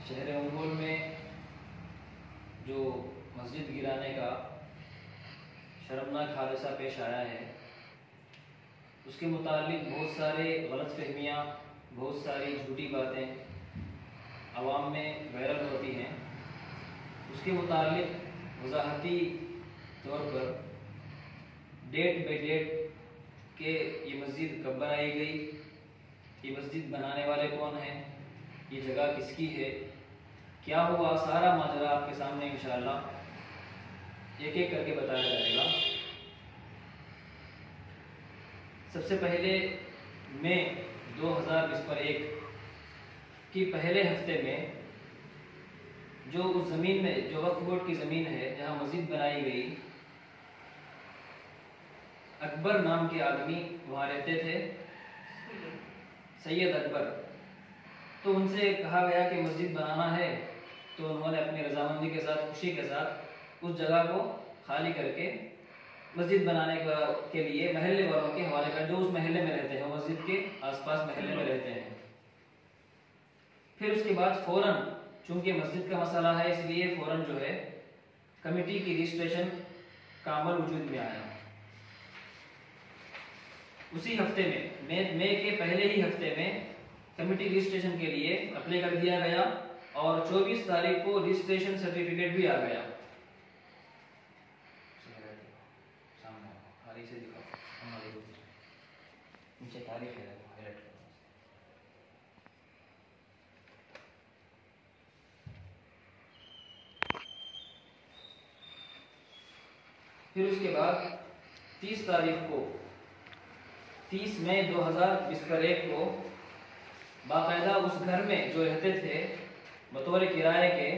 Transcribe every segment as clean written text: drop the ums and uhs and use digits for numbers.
शहर अंगोल में जो मस्जिद गिराने का शर्मनाक हादसा पेश आया है, उसके मुतालिक बहुत सारे गलतफहमियाँ, बहुत सारी झूठी बातें आवाम में वायरल होती हैं। उसके मुतालिक वजाहती तौर पर डेट बाई डेट कि ये मस्जिद कब बनाई गई, ये मस्जिद बनाने वाले कौन हैं, ये जगह किसकी है, क्या हुआ, सारा माजरा आपके सामने इंशाअल्लाह एक एक करके बताया जाएगा। सबसे पहले मई 2021 की पहले हफ्ते में जो उस ज़मीन में, जो वक्फ बोर्ड की ज़मीन है जहाँ मस्जिद बनाई गई, अकबर नाम के आदमी वहाँ रहते थे, सैयद अकबर। तो उनसे कहा गया कि मस्जिद बनाना है, तो उन्होंने अपनी रजामंदी के साथ, खुशी के साथ उस जगह को खाली करके मस्जिद बनाने के लिए महल्ले वालों के हवाले कर, जो उस महल्ले में रहते हैं, मस्जिद के आसपास महल्ले में रहते हैं। फिर उसके बाद फौरन, चूंकि मस्जिद का मसला है इसलिए फौरन जो है कमेटी की रजिस्ट्रेशन का अमल वजूद में आया। उसी हफ्ते में, मई के पहले ही हफ्ते में कमेटी रजिस्ट्रेशन के लिए अप्लाई कर दिया गया और 24 तारीख को रजिस्ट्रेशन सर्टिफिकेट भी आ गया। फिर उसके बाद 30 तारीख को, 30 मई 2021 को बाकायदा उस घर में जो रहते थे बतौर किराए के,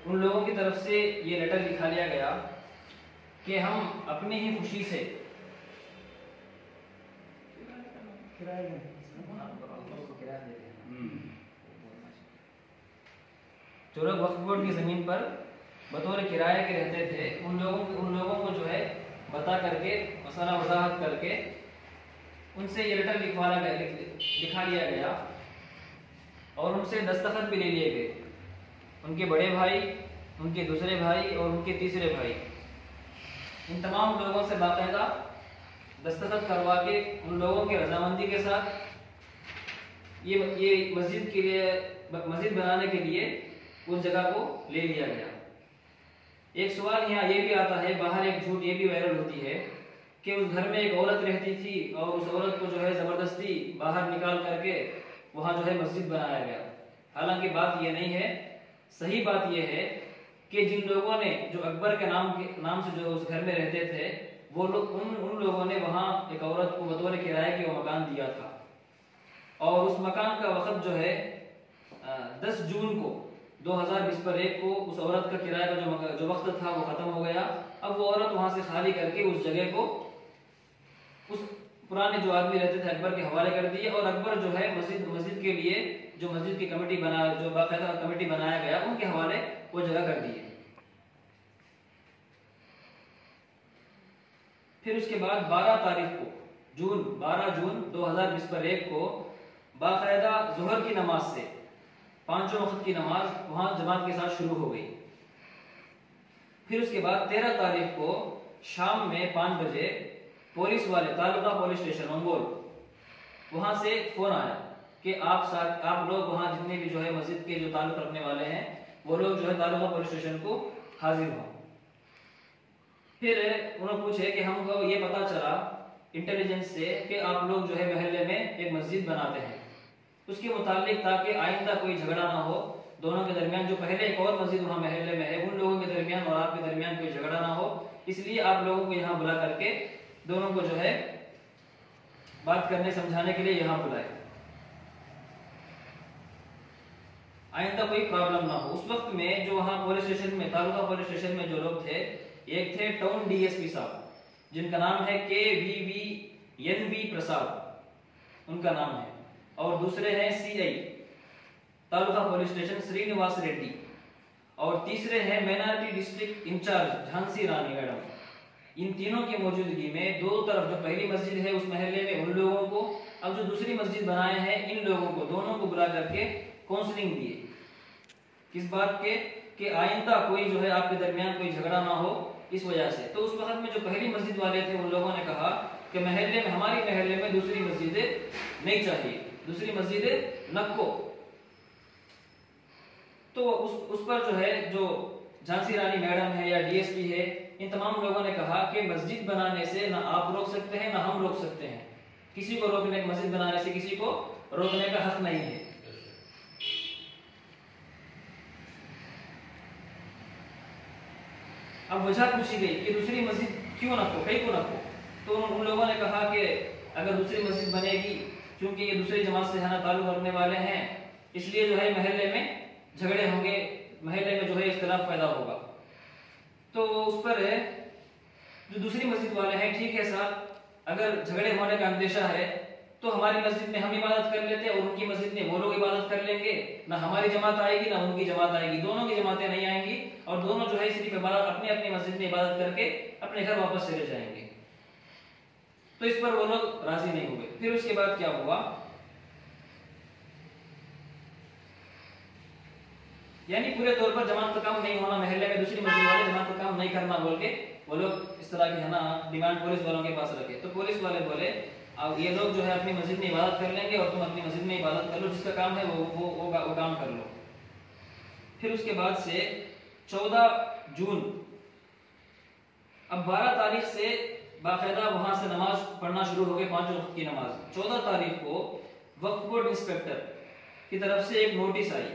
उन लोगों की तरफ से ये लेटर लिखा लिया गया कि हम अपनी ही खुशी से जो लोग वक्फ बोर्ड की जमीन पर बतौर किराए के रहते थे, उन लोगों को जो है बता करके, मसला वजाहत करके उनसे ये लेटर लिखा लिया गया और उनसे दस्तखत भी ले लिए गए। उनके बड़े भाई, उनके दूसरे भाई और उनके तीसरे भाई, इन तमाम लोगों से बाकायदा दस्तखत करवा के, उन लोगों की रजामंदी के साथ ये मस्जिद के लिए, मस्जिद बनाने के लिए उस जगह को ले लिया गया। एक सवाल यहाँ ये भी आता है, बाहर एक झूठ ये भी वायरल होती है कि उस घर में एक औरत रहती थी और उस औरत को जो है जबरदस्ती बाहर निकाल करके वहां जो है मस्जिद बनाया गया। हालांकि बात ये नहीं है। सही बात यह है कि जिन लोगों ने, जो अकबर के नाम से जो उस घर में रहते थे, वो लोग, उन लोगों ने वहां एक औरत को बतौर किराए के वो मकान दिया था और उस मकान का वक्त जो है 10 जून को 2021 को उस औरत का किराए का जो वक्त था वो खत्म हो गया। अब वो औरत वहां से खाली करके उस जगह को उस पुराने जो आदमी रहते थे अकबर के हवाले कर दिए और अकबर जो है मस्जिद के लिए जो मस्जिद की कमेटी जो बाकायदा कमेटी बनाया गया, उनके हवाले वो जगह कर दिए। फिर उसके बाद 12 तारीख को, 12 जून 2021 को बाकायदा जोहर की नमाज से, पांचों वक्त की नमाज वहां जमात के साथ शुरू हो गई। फिर उसके बाद 13 तारीख को शाम में 5 बजे पुलिस वाले, तालुका पुलिस स्टेशन अंगोल, वहां से फोन आया कि आप लोग वहां जितने भी जो है मस्जिद के जो ताल्लुक रखने वाले हैं, वो लोग जो है तालुका पुलिस स्टेशन को हाजिर हो। फिर उन्होंने पूछे कि हमको ये पता चला इंटेलिजेंस से कि आप लोग जो है महल्ले में एक मस्जिद बनाते हैं, उसके मुतालिक ताकि आइंदा कोई झगड़ा ना हो दोनों के दरमियान, जो पहले एक और मस्जिद वहां महल्ले में है, उन लोगों के दरमियान और आपके दरमियान कोई झगड़ा ना हो, इसलिए आप लोगों को यहाँ बुला करके दोनों को जो है बात करने, समझाने के लिए यहाँ बुलाए, आइंदा कोई प्रॉब्लम ना हो। उस वक्त में जो वहां पुलिस स्टेशन में, तालुका पुलिस स्टेशन में जो लोग थे, एक थे टाउन डीएसपी साहब, जिनका नाम है KVVNV प्रसाद, उनका नाम है, और दूसरे हैं CI taluka police station Srinivas Reddy, और तीसरे हैं minority district incharge Jhansi Rani madam. इन तीनों की मौजूदगी में दो तरफ, जो पहली मस्जिद है उस महल्ले में उन लोगों को, अब जो दूसरी मस्जिद बनाए हैं इन लोगों को, दोनों को बुला करके काउंसलिंग दिए किस बात के कि आइंदा कोई जो है आपके दरमियान कोई झगड़ा ना हो इस वजह से। तो उस वक्त में जो पहली मस्जिद वाले थे उन लोगों ने कहा कि महल्ले में, हमारी महल्ले में दूसरी मस्जिदें नहीं चाहिए, दूसरी मस्जिदें नको। तो उस पर जो है, जो झांसी रानी मैडम है या डीएसपी है, इन तमाम लोगों ने कहा कि मस्जिद बनाने से ना आप रोक सकते हैं ना हम रोक सकते हैं, किसी को रोकने, मस्जिद बनाने से किसी को रोकने का हक नहीं है। अब वजह पूछी गई कि दूसरी मस्जिद क्यों न हो, कहीं को न हो। तो उन लोगों ने कहा कि अगर दूसरी मस्जिद बनेगी, क्योंकि ये दूसरी जमात से है ना ताल्लुक रखने वाले हैं, इसलिए जो है महल्ले में झगड़े होंगे, महल्ले में जो है इख्तिलाफ पैदा होगा। तो उस पर है जो दूसरी मस्जिद वाले हैं, ठीक है साहब, अगर झगड़े होने का अंदेशा है तो हमारी मस्जिद में हम इबादत कर लेते हैं और उनकी मस्जिद में वो लोग इबादत कर लेंगे, ना हमारी जमात आएगी ना उनकी जमात आएगी, दोनों की जमातें नहीं आएंगी और दोनों जो है सिर्फ अपनी अपनी मस्जिद में इबादत करके अपने घर वापस चले जाएंगे। तो इस पर वो लोग राजी नहीं हुए। फिर उसके बाद क्या हुआ, यानी पूरे तौर पर जमात का काम नहीं होना, महल्ले में दूसरी मस्जिद वाले जमात का काम नहीं करना बोल के वो लोग इस तरह की है ना डिमांड पुलिस वालों के पास रखे। तो पुलिस वाले बोले अब ये लोग जो है अपनी मस्जिद में इबादत कर लेंगे और तुम अपनी मस्जिद में इबादत कर लो, जिसका काम है वो काम कर लो। फिर उसके बाद से 14 जून, अब 12 तारीख से बाकायदा वहां से नमाज पढ़ना शुरू हो गई, 5 वक्त की नमाज। 14 तारीख को वक्फ बोर्ड इंस्पेक्टर की तरफ से एक नोटिस आई,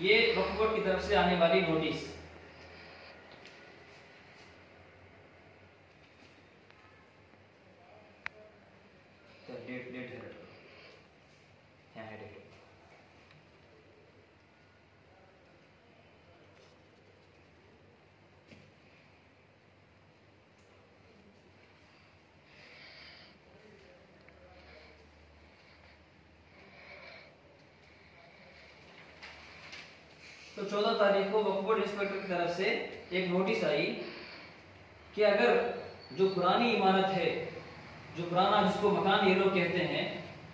ये वक्फ बोर्ड की तरफ से आने वाली नोटिस, डेट है, यहाँ है डेट। तो 14 तारीख को वक्फ बोर्ड इंस्पेक्टर की तरफ से एक नोटिस आई कि अगर जो पुरानी इमारत है, जो पुराना जिसको मकान ये लोग कहते हैं,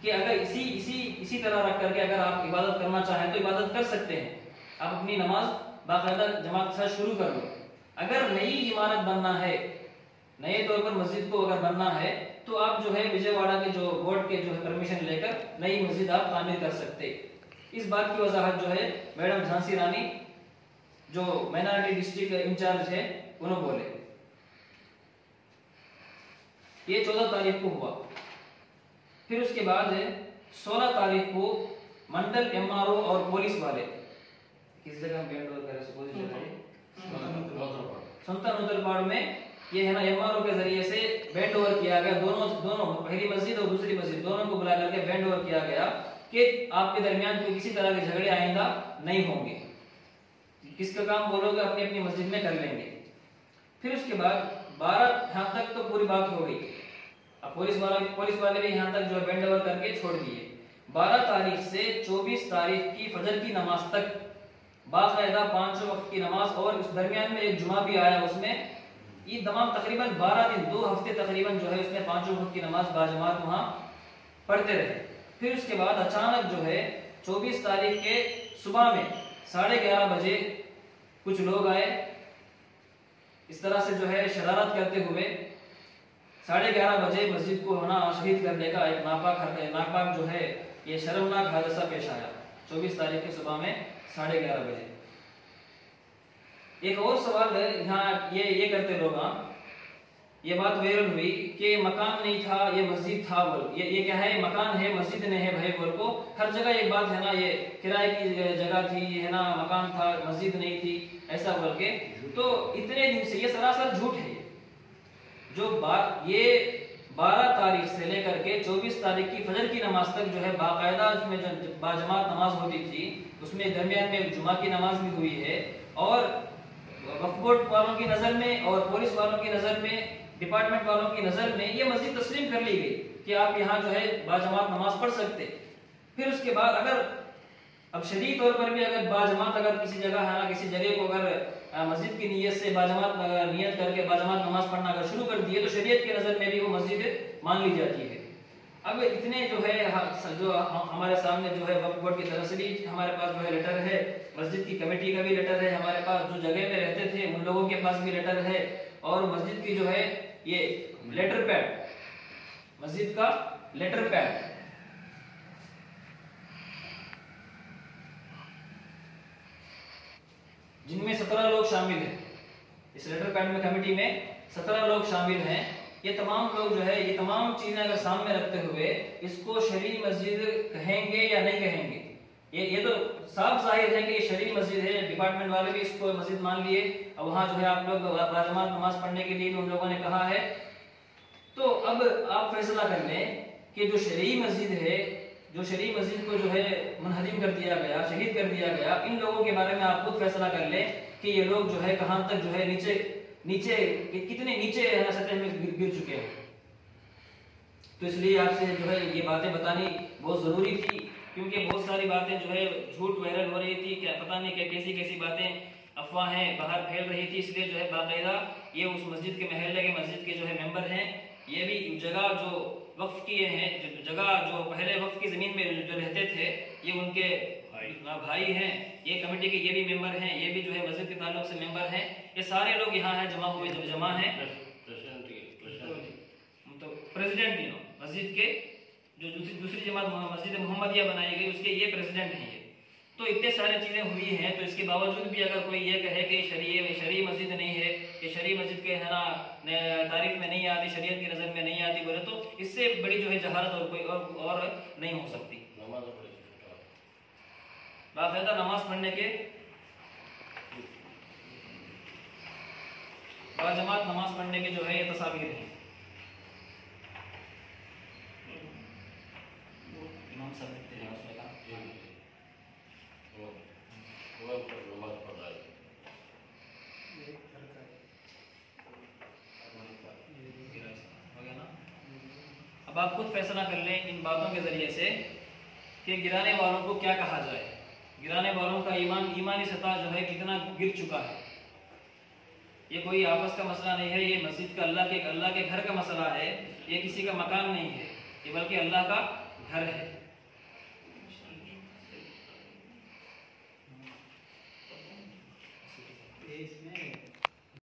कि अगर इसी तरह रख करके अगर आप इबादत करना चाहें तो इबादत कर सकते हैं, आप अपनी नमाज बाकायदा जमात के साथ शुरू कर लो। अगर नई इमारत बनना है, नए तौर पर मस्जिद को अगर बनना है, तो आप जो है विजयवाड़ा के जो बोर्ड के जो है परमिशन लेकर नई मस्जिद आप तामीर कर सकते। इस बात की वजाहत जो है मैडम झांसी रानी जो माइनॉरिटी डिस्ट्रिक्ट इंचार्ज है उन्होंने बोले। ये 14 तारीख को हुआ। फिर उसके बाद 16 तारीख को मंडल एमआरओ और पुलिस वाले किस जगह बैंड और करे सपोज संतनोतलपाड़ में ये है ना एमआरओ के जरिए से बैंड ओवर किया गया। दोनों पहली मस्जिद और दूसरी मस्जिद दोनों को बुला करके बैंड ओवर किया गया कि आपके दरमियान कोई किसी तरह के झगड़े आइंदा नहीं होंगे, किसका काम बोलोगे अपनी अपनी मस्जिद में कर लेंगे। फिर उसके बाद 12 यहाँ तक तो पूरी बात हो गई। अब पुलिस वाले भी यहाँ तक जो है बैंड ओवर करके छोड़ दिए। 12 तारीख से 24 तारीख की फजर की नमाज तक बाकायदा 5 वक्त की नमाज, और उस दरमियान में एक जुमा भी आया, उसमें ये तमाम तकरीबन 12 दिन 2 हफ्ते तकरीबन जो है उसमें 5 वक्त की नमाज बाजमात वहाँ पढ़ते रहे। फिर उसके बाद अचानक जो है 24 तारीख के सुबह में 11:30 बजे कुछ लोग आए, इस तरह से जो है शरारत करते हुए 11:30 बजे मस्जिद को होना शहीद करने का एक नापाक जो है ये शर्मनाक हादसा पेश आया 24 तारीख के सुबह में 11:30 बजे। एक और सवाल है यहाँ ये करते लोग, ये बात वायरल हुई कि मकान नहीं था ये मस्जिद था बोल। ये क्या है, मकान है मस्जिद नहीं है भाई बोल को हर जगह एक बात है ना, ये किराए की जगह थी है ना, मकान था मस्जिद नहीं थी ऐसा बोल के। तो इतने दिन से ये सरासर झूठ है। जो बात ये 12 तारीख से लेकर के 24 तारीख की फजर की नमाज तक जो है बाकायदा उसमें बाजमात नमाज होती थी, उसमें दरमियान में जुमा की नमाज भी हुई है, और वक्फ बोर्ड वालों की नजर में और पुलिस वालों की नजर में डिपार्टमेंट वालों की नजर में ये मस्जिद तस्लीम कर ली गई कि आप यहाँ जो है बाजमात नमाज पढ़ सकते। फिर उसके बाद अगर अब शरीय तौर पर भी अगर बाजमात अगर किसी जगह है ना, किसी जगह को अगर मस्जिद की नीयत से बाजमात नियत करके बाजमात नमाज पढ़ना अगर शुरू कर दिए तो शरीयत की नजर में भी वो मस्जिद मान ली जाती है। अब इतने जो है जो हमारे सामने जो है वक्फ बोर्ड की तरफ से भी हमारे पास जो है लेटर है, मस्जिद की कमेटी का भी लेटर है, हमारे पास जो जगह में रहते थे उन लोगों के पास भी लेटर है, और मस्जिद की जो है ये लेटर पैड, मस्जिद का लेटर पैड, जिनमें 17 लोग शामिल हैं। इस लेटर पैड में कमेटी में 17 लोग शामिल हैं। ये तमाम लोग जो है ये तमाम चीजें अगर सामने रखते हुए इसको शरई मस्जिद कहेंगे या नहीं कहेंगे, ये तो साफ जाहिर है कि ये शरई मस्जिद है। डिपार्टमेंट वाले भी इसको मस्जिद मान लिए, और वहां जो है आप लोग बाजमात नमाज पढ़ने के लिए भी उन लोगों ने कहा है। तो अब आप फैसला कर लें कि जो शरई मस्जिद है, जो शरई मस्जिद को जो है मुनहदिम कर दिया गया, शहीद कर दिया गया, इन लोगों के बारे में आप खुद फैसला कर लें कि ये लोग जो है कहां तक जो है नीचे कितने नीचे सतह में गिर चुके हैं। तो इसलिए आपसे जो है ये बातें बतानी बहुत जरूरी थी, क्योंकि बहुत सारी बातें जो है झूठ वायरल हो रही थी, क्या पता नहीं क्या कैसी कैसी बातें अफवाहें बाहर फैल रही थी। इसलिए जो है बाकायदा ये उस मस्जिद के महल्ले के मस्जिद के जो है मेंबर हैं, ये भी जगह जो वक्फ किए हैं, जगह जो पहले वक्फ की जमीन में जो रहते थे, ये उनके भाई हैं, ये कमेटी के ये भी मेंबर हैं, ये भी जो है मस्जिद के ताल्लुक से मेंबर हैं। ये सारे लोग यहाँ है जमा हुए, जब जमा हैं तो प्रेसिडेंट मस्जिद के जो दूसरी जमात मस्जिद मोहम्मदिया बनाई गई उसके ये प्रेसिडेंट हैं। ये तो इतने सारी चीजें हुई हैं, तो इसके बावजूद भी अगर कोई ये कहे कि शरई मस्जिद नहीं है, कि शरई मस्जिद के है ना तारीफ में नहीं आती, शरीयत की नजर में नहीं आती बोले, तो इससे बड़ी जो है जहालत और कोई और नहीं हो सकती। बाकायदा नमाज पढ़ने के बाजमात नमाज पढ़ने के जो है ये तस्वीर हैं। इमाम साहब लिखते हैं उसमें कहा अब आप खुद फैसला कर लें इन बातों के जरिए से कि गिराने वालों को क्या कहा जाए, गिराने वालों का ईमानी सतह जो है कितना गिर चुका है। ये कोई आपस का मसला नहीं है, ये मस्जिद का अल्लाह के घर का मसला है, ये किसी का मकान नहीं है, ये बल्कि अल्लाह का घर है।